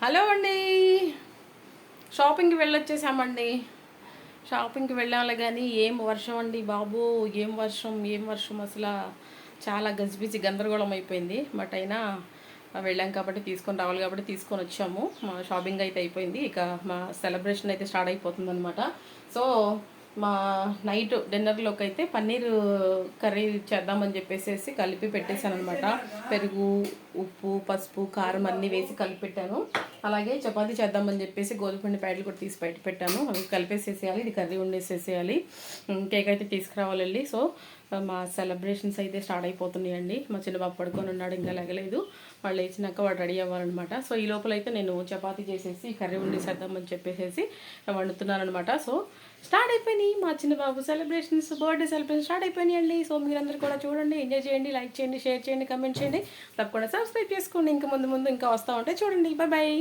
Hello అండి. షాపింగ్కి వెళ్ళొచ్చేసామండి. షాపింగ్కి వెళ్ళాలి కానీ ఏం వర్షం అండి బాబు. ఏం వర్షం అసలు. చాలా గజిబిజి గందరగోళం అయిపోయింది. బట్ అయినా వెళ్ళాం కాబట్టి తీసుకొని రావాలి కాబట్టి తీసుకొని వచ్చాము. మా షాపింగ్ అయితే అయిపోయింది. ఇక మా సెలబ్రేషన్ అయితే స్టార్ట్ అయిపోతుంది అనమాట. సో మా నైట్ డిన్నర్లోకి అయితే పన్నీర్ కర్రీ చేద్దామని చెప్పేసి కలిపి పెట్టేశాను అనమాట. పెరుగు, ఉప్పు, పసుపు, కారం అన్నీ వేసి కలిపి పెట్టాను. అలాగే చపాతీ చేద్దామని చెప్పేసి గోధుమపిండి ప్యాకెట్లు కూడా తీసి బయట పెట్టాను. అవి కలిపేసేసేయాలి. ఇది కర్రీ వండేసేసేయాలి. కేక్ అయితే తీసుకురావాలండి. సో మా సెలబ్రేషన్స్ అయితే స్టార్ట్ అయిపోతున్నాయండి. మా చిన్న బాబు పడుకొని ఉన్నాడు, ఇంకా లేగలేదు. వాళ్ళు లేచినాక వాడు రెడీ అవ్వాలన్నమాట. సో ఈ లోపల అయితే నేను చపాతీ చేసేసి కర్రీ వండేసేద్దామని చెప్పేసి వండుతున్నాను అనమాట. సో స్టార్ట్ అయిపోయినాయి మా చిన్న బాబు సెలబ్రేషన్స్, బర్త్డే సెలబ్రేషన్ స్టార్ట్ అయిపోయినాయండి. సో మీరందరూ కూడా చూడండి, ఎంజాయ్ చేయండి, లైక్ చేయండి, షేర్ చేయండి, కమెంట్ చేయండి, తప్పకుండా సబ్స్క్రైబ్ చేసుకోండి. ఇంకా ముందు ఇంకా వస్తూ ఉంటే చూడండి. Bye bye.